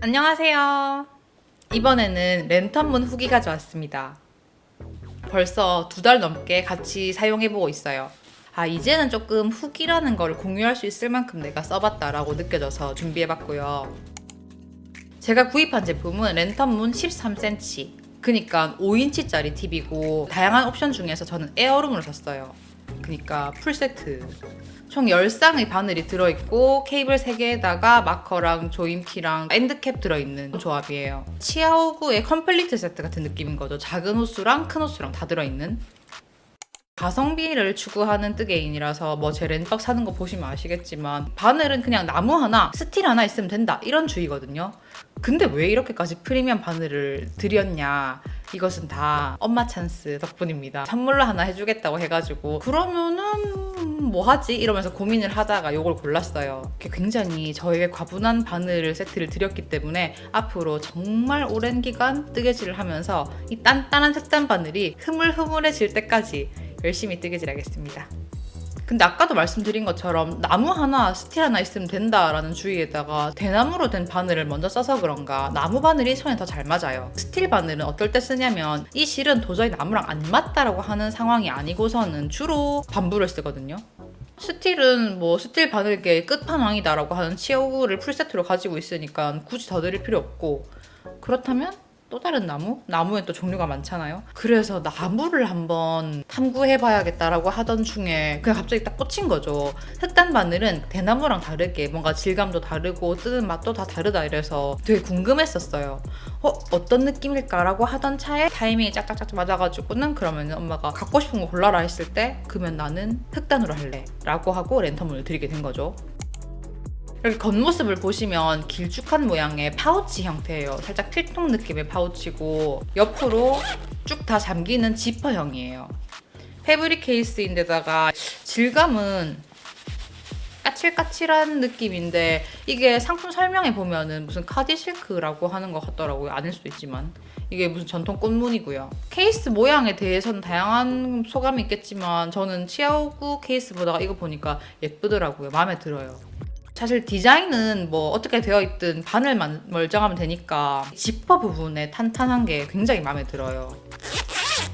안녕하세요. 이번에는 랜턴문 후기 가져왔습니다. 벌써 2달 넘게 같이 사용해보고 있어요. 이제는 조금 후기라는 걸 공유할 수 있을 만큼 내가 써봤다라고 느껴져서 준비해봤고요. 제가 구입한 제품은 랜턴문 13cm. 그니까 5인치짜리 TV고 다양한 옵션 중에서 저는 에어룸으로 샀어요. 그니까 풀세트. 총 10쌍의 바늘이 들어있고 케이블 3개에다가 마커랑 조임키랑 엔드캡 들어있는 조합이에요. 치아오구의 컴플리트 세트 같은 느낌인 거죠. 작은 호수랑 큰 호수랑 다 들어있는. 가성비를 추구하는 뜨개인이라서 뭐 제 랜떡 사는 거 보시면 아시겠지만 바늘은 그냥 나무 하나, 스틸 하나 있으면 된다 이런 주의거든요. 근데 왜 이렇게까지 프리미엄 바늘을 들였냐, 이것은 다 엄마 찬스 덕분입니다. 선물로 하나 해주겠다고 해가지고 그러면은 뭐 하지? 이러면서 고민을 하다가 이걸 골랐어요. 굉장히 저에게 과분한 바늘 세트를 드렸기 때문에 앞으로 정말 오랜 기간 뜨개질을 하면서 이 단단한 색단 바늘이 흐물흐물해질 때까지 열심히 뜨개질 하겠습니다. 근데 아까도 말씀드린 것처럼 나무 하나, 스틸 하나 있으면 된다라는 주의에다가 대나무로 된 바늘을 먼저 써서 그런가 나무 바늘이 손에 더 잘 맞아요. 스틸 바늘은 어떨 때 쓰냐면 이 실은 도저히 나무랑 안 맞다라고 하는 상황이 아니고서는 주로 반부를 쓰거든요. 스틸은 뭐 스틸 바늘계 끝판왕이다라고 하는 치어구를 풀세트로 가지고 있으니까 굳이 더 드릴 필요 없고, 그렇다면 또 다른 나무? 나무엔 또 종류가 많잖아요. 그래서 나무를 한번 탐구해봐야겠다라고 하던 중에 그냥 갑자기 딱 꽂힌 거죠. 흑단 바늘은 대나무랑 다르게 뭔가 질감도 다르고 뜨는 맛도 다 다르다 이래서 되게 궁금했었어요. 어떤 느낌일까라고 하던 차에 타이밍이 짝짝짝 맞아가지고는 그러면 엄마가 갖고 싶은 거 골라라 했을 때 그러면 나는 흑단으로 할래 라고 하고 랜턴문을 드리게 된 거죠. 이렇게 겉모습을 보시면 길쭉한 모양의 파우치 형태예요. 살짝 필통 느낌의 파우치고 옆으로 쭉 다 잠기는 지퍼형이에요. 패브릭 케이스인데다가 질감은 까칠까칠한 느낌인데 이게 상품 설명에 보면은 무슨 카디실크라고 하는 것 같더라고요. 아닐 수도 있지만 이게 무슨 전통 꽃무늬고요. 케이스 모양에 대해서는 다양한 소감이 있겠지만 저는 치아오구 케이스보다 이거 보니까 예쁘더라고요. 마음에 들어요. 사실 디자인은 뭐 어떻게 되어 있든 바늘만 멀쩡하면 되니까 지퍼 부분에 탄탄한 게 굉장히 마음에 들어요.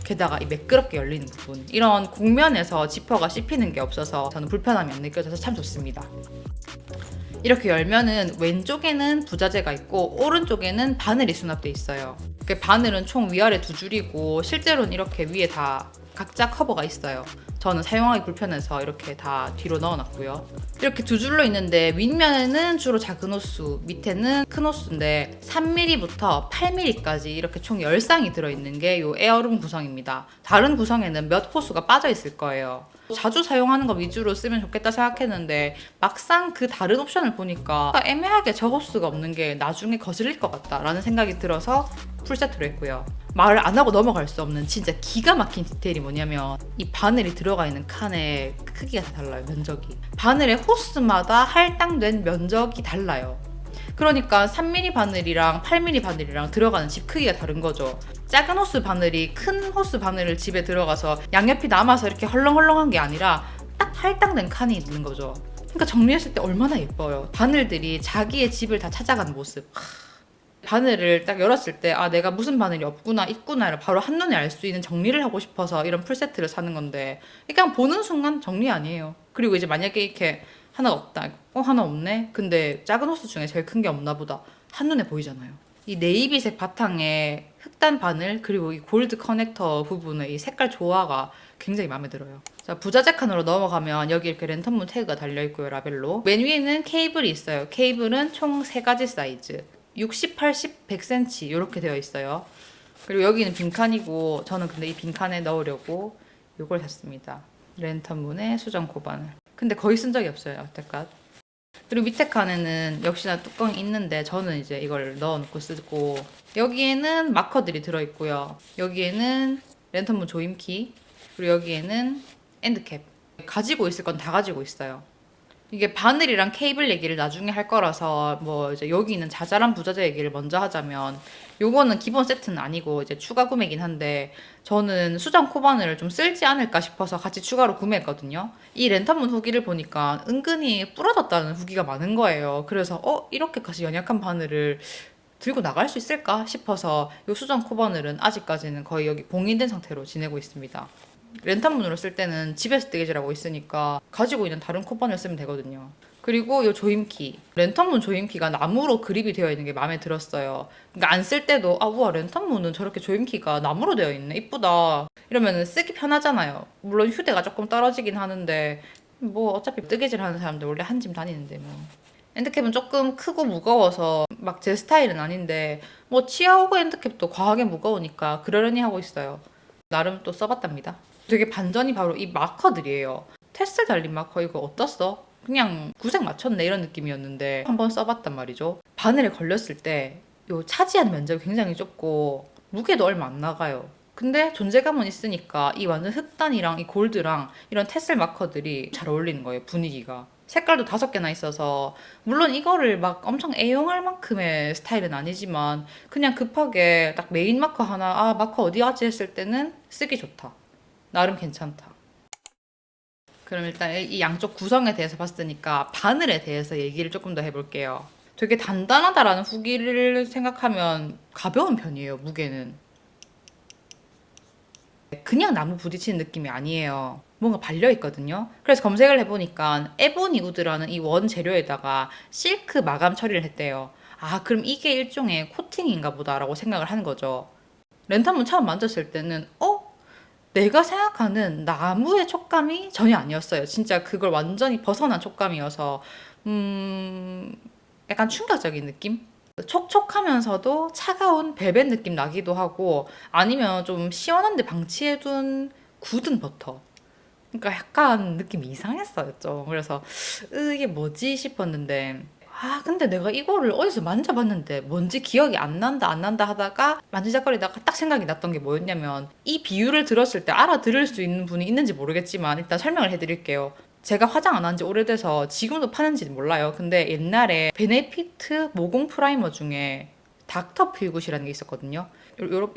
게다가 이 매끄럽게 열리는 부분, 이런 곡면에서 지퍼가 씹히는 게 없어서 저는 불편함이 안 느껴져서 참 좋습니다. 이렇게 열면은 왼쪽에는 부자재가 있고 오른쪽에는 바늘이 수납돼 있어요. 바늘은 총 위아래 2줄이고 실제로는 이렇게 위에 다 각자 커버가 있어요. 저는 사용하기 불편해서 이렇게 다 뒤로 넣어놨고요. 이렇게 2줄로 있는데 윗면에는 주로 작은 호수, 밑에는 큰 호수인데 3mm부터 8mm까지 이렇게 총 10쌍이 들어있는 게 이 에어룸 구성입니다. 다른 구성에는 몇 호수가 빠져 있을 거예요. 자주 사용하는 거 위주로 쓰면 좋겠다 생각했는데 막상 그 다른 옵션을 보니까 애매하게 저 호수가 없는 게 나중에 거슬릴 것 같다라는 생각이 들어서 풀세트로 했고요. 말을 안 하고 넘어갈 수 없는 진짜 기가 막힌 디테일이 뭐냐면 이 바늘이 들어가 있는 칸의 크기가 다 달라요. 면적이. 바늘의 호스마다 할당된 면적이 달라요. 그러니까 3mm 바늘이랑 8mm 바늘이랑 들어가는 집 크기가 다른 거죠. 작은 호스 바늘이 큰 호스 바늘을 집에 들어가서 양옆이 남아서 이렇게 헐렁헐렁한 게 아니라 딱 할당된 칸이 있는 거죠. 그러니까 정리했을 때 얼마나 예뻐요. 바늘들이 자기의 집을 다 찾아가는 모습. 바늘을 딱 열었을 때 내가 무슨 바늘이 없구나 있구나를 바로 한눈에 알 수 있는 정리를 하고 싶어서 이런 풀세트를 사는 건데 그냥 보는 순간 정리 아니에요. 그리고 이제 만약에 이렇게 하나 없다, 하나 없네, 근데 작은 호스 중에 제일 큰 게 없나 보다, 한눈에 보이잖아요. 이 네이비색 바탕에 흑단 바늘 그리고 이 골드 커넥터 부분의 이 색깔 조화가 굉장히 마음에 들어요. 자, 부자재 칸으로 넘어가면 여기 이렇게 랜턴문 태그가 달려있고요. 라벨로 맨 위에는 케이블이 있어요. 케이블은 총 3가지 사이즈 60, 80, 100cm 이렇게 되어 있어요. 그리고 여기는 빈칸이고 저는 근데 이 빈칸에 넣으려고 이걸 샀습니다. 랜턴문의 수정 고바늘. 근데 거의 쓴 적이 없어요, 여태껏. 그리고 밑에 칸에는 역시나 뚜껑이 있는데 저는 이제 이걸 넣어놓고 쓰고, 여기에는 마커들이 들어있고요. 여기에는 랜턴문 조임키, 그리고 여기에는 엔드캡. 가지고 있을 건 다 가지고 있어요. 이게 바늘이랑 케이블 얘기를 나중에 할 거라서 뭐 이제 여기 있는 자잘한 부자재 얘기를 먼저 하자면, 요거는 기본 세트는 아니고 이제 추가 구매긴 한데 저는 수정 코바늘을 좀 쓸지 않을까 싶어서 같이 추가로 구매했거든요. 이 랜턴문 후기를 보니까 은근히 부러졌다는 후기가 많은 거예요. 그래서 이렇게까지 연약한 바늘을 들고 나갈 수 있을까 싶어서 이 수전 코바늘은 아직까지는 거의 여기 봉인된 상태로 지내고 있습니다. 랜턴문으로 쓸 때는 집에서 뜨개질하고 있으니까 가지고 있는 다른 코바늘 쓰면 되거든요. 그리고 이 조임키, 랜턴문 조임키가 나무로 그립이 되어 있는 게 마음에 들었어요. 그러니까 안 쓸 때도 우와 랜턴문은 저렇게 조임키가 나무로 되어 있네 이쁘다 이러면 쓰기 편하잖아요. 물론 휴대가 조금 떨어지긴 하는데 뭐 어차피 뜨개질 하는 사람들 원래 한 짐 다니는데 뭐. 핸드캡은 조금 크고 무거워서 막 제 스타일은 아닌데 뭐 치아오그 핸드캡도 과하게 무거우니까 그러려니 하고 있어요. 나름 또 써봤답니다. 되게 반전이 바로 이 마커들이에요. 테슬 달린 마커 이거 어떻어? 그냥 구색 맞췄네 이런 느낌이었는데 한번 써봤단 말이죠. 바늘에 걸렸을 때 요 차지하는 면적이 굉장히 좁고 무게도 얼마 안 나가요. 근데 존재감은 있으니까 이 완전 흑단이랑 이 골드랑 이런 테슬 마커들이 잘 어울리는 거예요. 분위기가. 색깔도 5개나 있어서 물론 이거를 막 엄청 애용할 만큼의 스타일은 아니지만 그냥 급하게 딱 메인 마커 하나 마커 어디 가지 했을 때는 쓰기 좋다. 나름 괜찮다. 그럼 일단 이 양쪽 구성에 대해서 봤으니까 바늘에 대해서 얘기를 조금 더 해볼게요. 되게 단단하다라는 후기를 생각하면 가벼운 편이에요, 무게는. 그냥 나무 부딪히는 느낌이 아니에요. 뭔가 발려있거든요. 그래서 검색을 해보니까 에보니 우드라는 이 원 재료에다가 실크 마감 처리를 했대요. 그럼 이게 일종의 코팅인가 보다라고 생각을 하는 거죠. 랜턴문 처음 만졌을 때는 내가 생각하는 나무의 촉감이 전혀 아니었어요. 진짜 그걸 완전히 벗어난 촉감이어서 약간 충격적인 느낌? 촉촉하면서도 차가운 벨벳 느낌 나기도 하고 아니면 좀 시원한데 방치해둔 굳은 버터. 그러니까 약간 느낌이 이상했어요. 좀. 그래서 이게 뭐지 싶었는데 근데 내가 이거를 어디서 만져봤는데 뭔지 기억이 안 난다 안 난다 하다가 만지작거리다가 딱 생각이 났던 게 뭐였냐면 이 비유를 들었을 때 알아들을 수 있는 분이 있는지 모르겠지만 일단 설명을 해드릴게요. 제가 화장 안 한 지 오래돼서 지금도 파는지는 몰라요. 근데 옛날에 베네피트 모공 프라이머 중에 닥터 필굿이라는 게 있었거든요.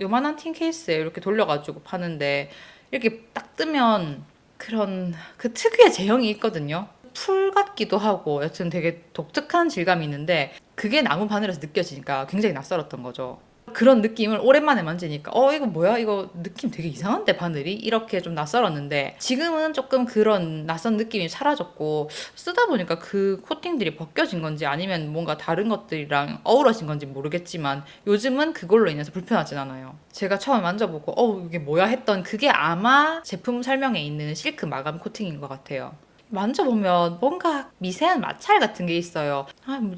요만한 틴 케이스에 이렇게 돌려가지고 파는데 이렇게 딱 뜨면 그런 그 특유의 제형이 있거든요. 풀 같기도 하고 여튼 되게 독특한 질감이 있는데 그게 나무 바늘에서 느껴지니까 굉장히 낯설었던 거죠. 그런 느낌을 오랜만에 만지니까 이거 뭐야? 이거 느낌 되게 이상한데 바늘이? 이렇게 좀 낯설었는데 지금은 조금 그런 낯선 느낌이 사라졌고 쓰다 보니까 그 코팅들이 벗겨진 건지 아니면 뭔가 다른 것들이랑 어우러진 건지 모르겠지만 요즘은 그걸로 인해서 불편하진 않아요. 제가 처음 만져보고 이게 뭐야 했던 그게 아마 제품 설명에 있는 실크 마감 코팅인 것 같아요. 만져보면 뭔가 미세한 마찰 같은 게 있어요.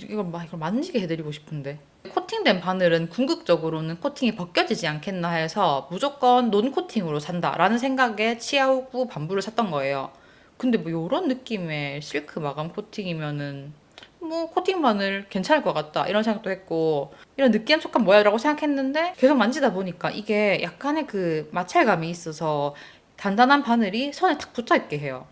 이걸 만지게 해드리고 싶은데. 코팅된 바늘은 궁극적으로는 코팅이 벗겨지지 않겠나 해서 무조건 논 코팅으로 산다라는 생각에 치아오구 반부를 샀던 거예요. 근데 뭐 이런 느낌의 실크 마감 코팅이면은 뭐 코팅 바늘 괜찮을 것 같다 이런 생각도 했고 이런 느끼한 촉감 뭐야 라고 생각했는데 계속 만지다 보니까 이게 약간의 그 마찰감이 있어서 단단한 바늘이 손에 탁 붙어있게 해요.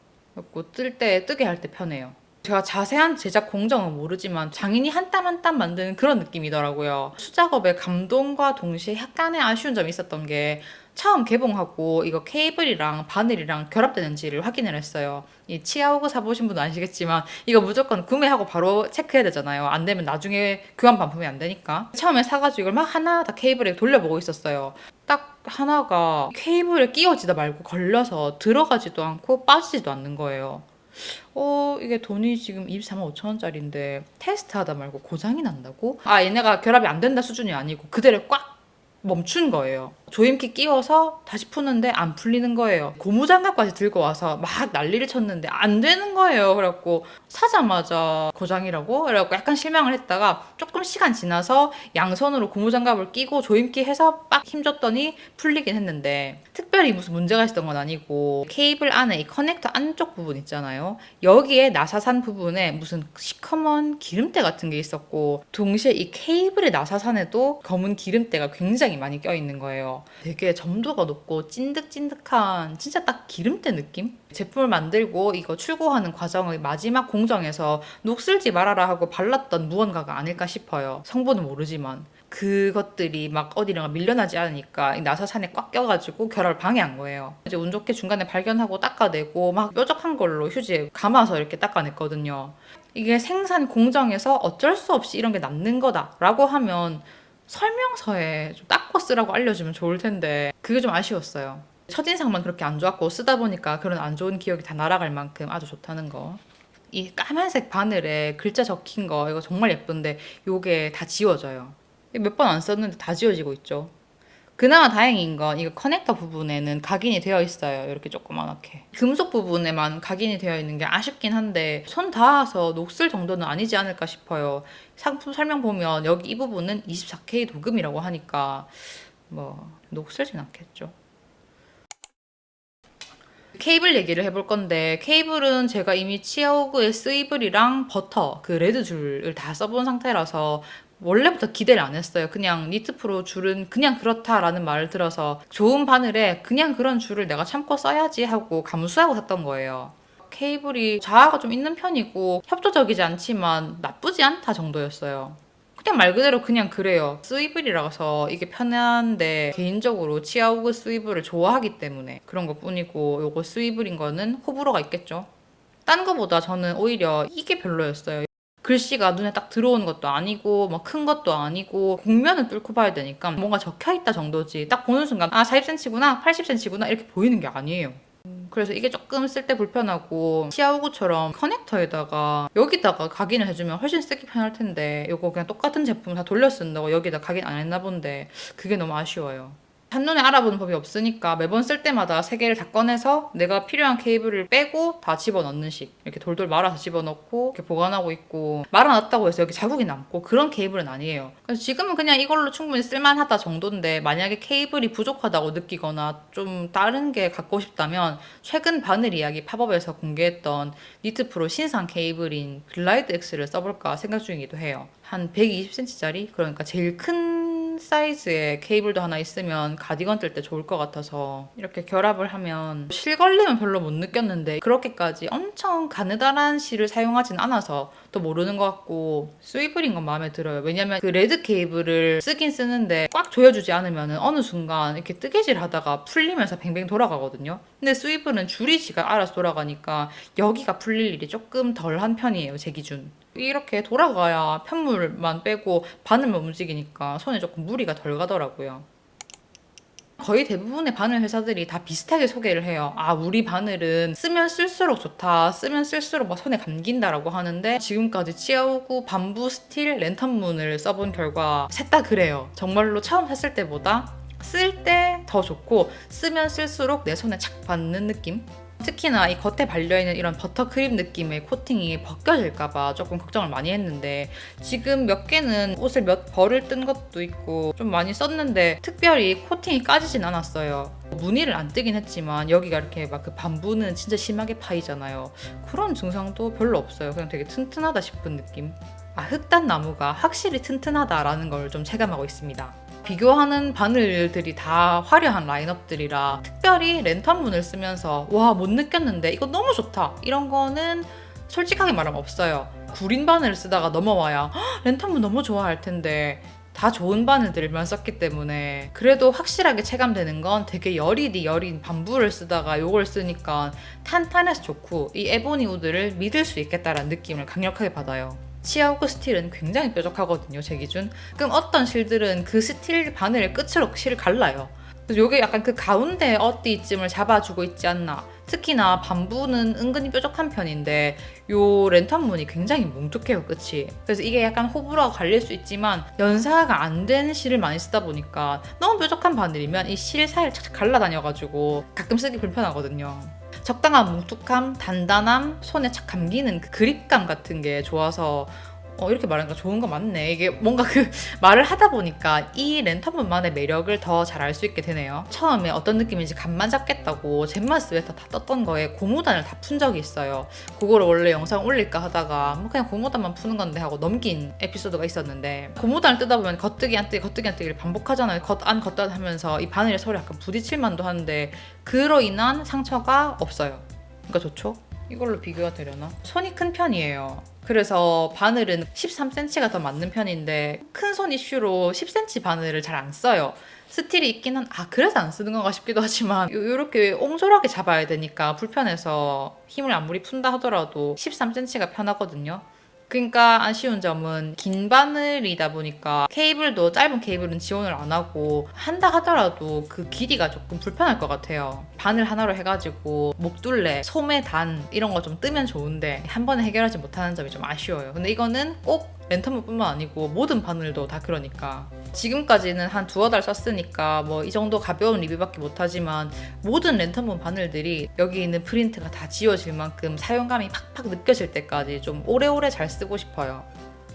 그래서 뜨게 할 때 편해요. 제가 자세한 제작 공정은 모르지만 장인이 한 땀 한 땀 만드는 그런 느낌이더라고요. 수작업의 감동과 동시에 약간의 아쉬운 점이 있었던 게 처음 개봉하고 이거 케이블이랑 바늘이랑 결합되는지를 확인을 했어요. 이 치아오그 사보신 분은 아시겠지만 이거 무조건 구매하고 바로 체크해야 되잖아요. 안 되면 나중에 교환 반품이 안 되니까. 처음에 사가지고 이걸 막 하나 다 케이블에 돌려보고 있었어요. 딱 하나가 케이블에 끼워지다 말고 걸려서 들어가지도 않고 빠지지도 않는 거예요. 이게 돈이 지금 24만 5천 원짜리인데 테스트하다 말고 고장이 난다고? 얘네가 결합이 안 된다 수준이 아니고 그대로 꽉 멈춘 거예요. 조임키 끼워서 다시 푸는데 안 풀리는 거예요. 고무장갑까지 들고 와서 막 난리를 쳤는데 안 되는 거예요. 그래갖고 사자마자 고장이라고? 그래갖고 약간 실망을 했다가 조금 시간 지나서 양손으로 고무장갑을 끼고 조임키 해서 빡 힘줬더니 풀리긴 했는데 특별히 무슨 문제가 있었던 건 아니고 케이블 안에 이 커넥터 안쪽 부분 있잖아요. 여기에 나사산 부분에 무슨 시커먼 기름때 같은 게 있었고 동시에 이 케이블의 나사산에도 검은 기름때가 굉장히 많이 껴있는 거예요. 되게 점도가 높고 찐득찐득한 진짜 딱 기름때 느낌? 제품을 만들고 이거 출고하는 과정의 마지막 공정에서 녹슬지 말아라 하고 발랐던 무언가가 아닐까 싶어요. 성분은 모르지만. 그것들이 막 어디론가 밀려나지 않으니까 이 나사산에 꽉 껴가지고 결합을 방해한 거예요. 이제 운 좋게 중간에 발견하고 닦아내고 막 뾰족한 걸로 휴지에 감아서 이렇게 닦아냈거든요. 이게 생산 공정에서 어쩔 수 없이 이런 게 남는 거다라고 하면 설명서에 좀 닦고 쓰라고 알려주면 좋을 텐데 그게 좀 아쉬웠어요. 첫인상만 그렇게 안 좋았고 쓰다 보니까 그런 안 좋은 기억이 다 날아갈 만큼 아주 좋다는 거. 이 까만색 바늘에 글자 적힌 거 이거 정말 예쁜데 요게 다 지워져요. 몇 번 안 썼는데 다 지워지고 있죠. 그나마 다행인 건 이거 커넥터 부분에는 각인이 되어 있어요. 이렇게 조그만하게. 금속 부분에만 각인이 되어 있는 게 아쉽긴 한데 손 닿아서 녹슬 정도는 아니지 않을까 싶어요. 상품 설명 보면 여기 이 부분은 24K 도금이라고 하니까 뭐 녹슬진 않겠죠. 케이블 얘기를 해볼 건데 케이블은 제가 이미 치아오그의 스위블이랑 버터 그 레드 줄을 다 써본 상태라서 원래부터 기대를 안 했어요. 그냥 니트프로 줄은 그냥 그렇다라는 말을 들어서 좋은 바늘에 그냥 그런 줄을 내가 참고 써야지 하고 감수하고 샀던 거예요. 케이블이 자아가 좀 있는 편이고 협조적이지 않지만 나쁘지 않다 정도였어요. 그냥 말 그대로 그냥 그래요. 스위블이라서 이게 편한데 개인적으로 치아오그 스위블을 좋아하기 때문에 그런 것 뿐이고 요거 스위블인 거는 호불호가 있겠죠. 딴 거보다 저는 오히려 이게 별로였어요. 글씨가 눈에 딱 들어오는 것도 아니고 뭐 큰 것도 아니고 곡면을 뚫고 봐야 되니까 뭔가 적혀있다 정도지 딱 보는 순간 아 40cm구나 80cm구나 이렇게 보이는 게 아니에요. 그래서 이게 조금 쓸 때 불편하고 치아오구처럼 커넥터에다가 여기다가 각인을 해주면 훨씬 쓰기 편할 텐데 이거 그냥 똑같은 제품 다 돌려 쓴다고 여기다 각인 안 했나 본데 그게 너무 아쉬워요. 한눈에 알아보는 법이 없으니까 매번 쓸 때마다 세 개를 다 꺼내서 내가 필요한 케이블을 빼고 다 집어넣는 식. 이렇게 돌돌 말아서 집어넣고 이렇게 보관하고 있고 말아놨다고 해서 여기 자국이 남고 그런 케이블은 아니에요. 그래서 지금은 그냥 이걸로 충분히 쓸만하다 정도인데 만약에 케이블이 부족하다고 느끼거나 좀 다른 게 갖고 싶다면 최근 바늘 이야기 팝업에서 공개했던 니트프로 신상 케이블인 글라이드 X를 써볼까 생각 중이기도 해요. 한 120cm짜리? 그러니까 제일 큰 사이즈의 케이블도 하나 있으면 가디건 뜰 때 좋을 것 같아서 이렇게 결합을 하면 실걸림은 별로 못 느꼈는데 그렇게까지 엄청 가느다란 실을 사용하진 않아서 또 모르는 것 같고 스위블인 건 마음에 들어요. 왜냐면 그 레드 케이블을 쓰긴 쓰는데 꽉 조여주지 않으면 어느 순간 이렇게 뜨개질 하다가 풀리면서 뱅뱅 돌아가거든요. 근데 스위블은 줄이 지가 알아서 돌아가니까 여기가 풀릴 일이 조금 덜한 편이에요, 제 기준. 이렇게 돌아가야 편물만 빼고 바늘만 움직이니까 손에 조금 무리가 덜 가더라고요. 거의 대부분의 바늘 회사들이 다 비슷하게 소개를 해요. 아, 우리 바늘은 쓰면 쓸수록 좋다. 쓰면 쓸수록 막 손에 감긴다라고 하는데 지금까지 치아오구 밤부 스틸 랜턴문을 써본 결과 셋 다 그래요. 정말로 처음 샀을 때보다 쓸 때 더 좋고 쓰면 쓸수록 내 손에 착 받는 느낌? 특히나 이 겉에 발려있는 이런 버터크림 느낌의 코팅이 벗겨질까봐 조금 걱정을 많이 했는데 지금 몇 개는 옷을 몇 벌을 뜬 것도 있고 좀 많이 썼는데 특별히 코팅이 까지진 않았어요. 무늬를 안 뜨긴 했지만 여기가 이렇게 막 그 반부는 진짜 심하게 파이잖아요. 그런 증상도 별로 없어요. 그냥 되게 튼튼하다 싶은 느낌. 아, 흑단 나무가 확실히 튼튼하다라는 걸 좀 체감하고 있습니다. 비교하는 바늘들이 다 화려한 라인업들이라 특별히 랜턴문을 쓰면서 와, 못 느꼈는데 이거 너무 좋다 이런 거는 솔직하게 말하면 없어요. 구린 바늘을 쓰다가 넘어와야 랜턴문 너무 좋아할 텐데 다 좋은 바늘들만 썼기 때문에 그래도 확실하게 체감되는 건 되게 여린 밤부를 쓰다가 요걸 쓰니까 탄탄해서 좋고 이 에보니 우드를 믿을 수 있겠다라는 느낌을 강력하게 받아요. 치아오그 스틸은 굉장히 뾰족하거든요, 제 기준. 그럼 어떤 실들은 그 스틸 바늘의 끝으로 실을 갈라요. 그래서 이게 약간 그 가운데 어디쯤을 잡아주고 있지 않나. 특히나 밤부는 은근히 뾰족한 편인데 요 랜턴문이 굉장히 뭉툭해요, 끝이. 그래서 이게 약간 호불호가 갈릴 수 있지만 연사가 안 된 실을 많이 쓰다 보니까 너무 뾰족한 바늘이면 이 실 사이를 착착 갈라다녀가지고 가끔 쓰기 불편하거든요. 적당한 뭉툭함, 단단함, 손에 착 감기는 그 그립감 같은 게 좋아서 이렇게 말하니까 좋은 거 맞네. 이게 뭔가 그 말을 하다 보니까 이 랜턴문만의 매력을 더 잘 알 수 있게 되네요. 처음에 어떤 느낌인지 감만 잡겠다고 젠마 스웨터 다 떴던 거에 고무단을 다 푼 적이 있어요. 그거를 원래 영상 올릴까 하다가 뭐 그냥 고무단만 푸는 건데 하고 넘긴 에피소드가 있었는데 그무단을 뜨다 보면 겉뜨기 안 뜨기 겉뜨기 안 뜨기를 반복하잖아요. 겉안 겉안 하면서 이 바늘이 서로 약간 부딪힐 만도 하는데 그로 인한 상처가 없어요. 그러니까 좋죠? 이걸로 비교가 되려나? 손이 큰 편이에요. 그래서 바늘은 13cm가 더 맞는 편인데 큰 손 이슈로 10cm 바늘을 잘 안 써요. 스틸이 있긴 그래서 안 쓰는 건가 싶기도 하지만 이렇게 옹졸하게 잡아야 되니까 불편해서 힘을 아무리 푼다 하더라도 13cm가 편하거든요. 그러니까 아쉬운 점은 긴 바늘이다 보니까 케이블도 짧은 케이블은 지원을 안 하고 한다 하더라도 그 길이가 조금 불편할 것 같아요. 바늘 하나로 해가지고 목둘레, 소매단 이런 거 좀 뜨면 좋은데 한 번에 해결하지 못하는 점이 좀 아쉬워요. 근데 이거는 꼭 랜턴물뿐만 아니고 모든 바늘도 다 그러니까. 지금까지는 한 두어 달 썼으니까 뭐 이 정도 가벼운 리뷰밖에 못하지만 모든 랜턴문 바늘들이 여기 있는 프린트가 다 지워질 만큼 사용감이 팍팍 느껴질 때까지 좀 오래오래 잘 쓰고 싶어요.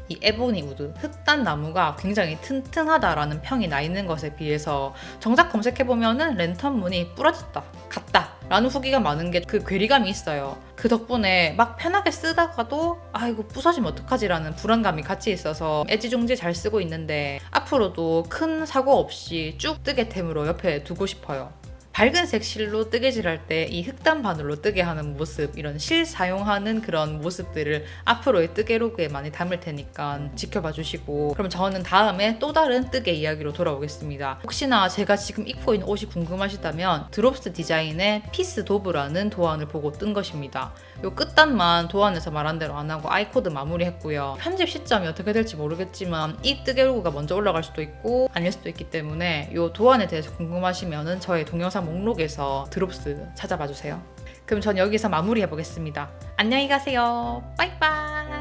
이 에보니 우드, 흑단 나무가 굉장히 튼튼하다라는 평이 나 있는 것에 비해서 정작 검색해보면은 랜턴문이 부러졌다, 갔다 라는 후기가 많은 게 그 괴리감이 있어요. 그 덕분에 막 편하게 쓰다가도 아 이거 부서지면 어떡하지라는 불안감이 같이 있어서 애지중지 잘 쓰고 있는데 앞으로도 큰 사고 없이 쭉 뜨개템으로 옆에 두고 싶어요. 밝은색 실로 뜨개질할 때 이 흑단 바늘로 뜨게 하는 모습, 이런 실 사용하는 그런 모습들을 앞으로의 뜨개로그에 많이 담을 테니까 지켜봐 주시고, 그럼 저는 다음에 또 다른 뜨개 이야기로 돌아오겠습니다. 혹시나 제가 지금 입고 있는 옷이 궁금하시다면 드롭스 디자인의 피스 도브라는 도안을 보고 뜬 것입니다. 요 끝단만 도안에서 말한 대로 안 하고 아이코드 마무리했고요. 편집 시점이 어떻게 될지 모르겠지만 이 뜨개로그가 먼저 올라갈 수도 있고 아닐 수도 있기 때문에 요 도안에 대해서 궁금하시면 저의 동영상 목록에서 드롭스 찾아봐 주세요. 그럼 전 여기서 마무리해 보겠습니다. 안녕히 가세요. 빠이빠이.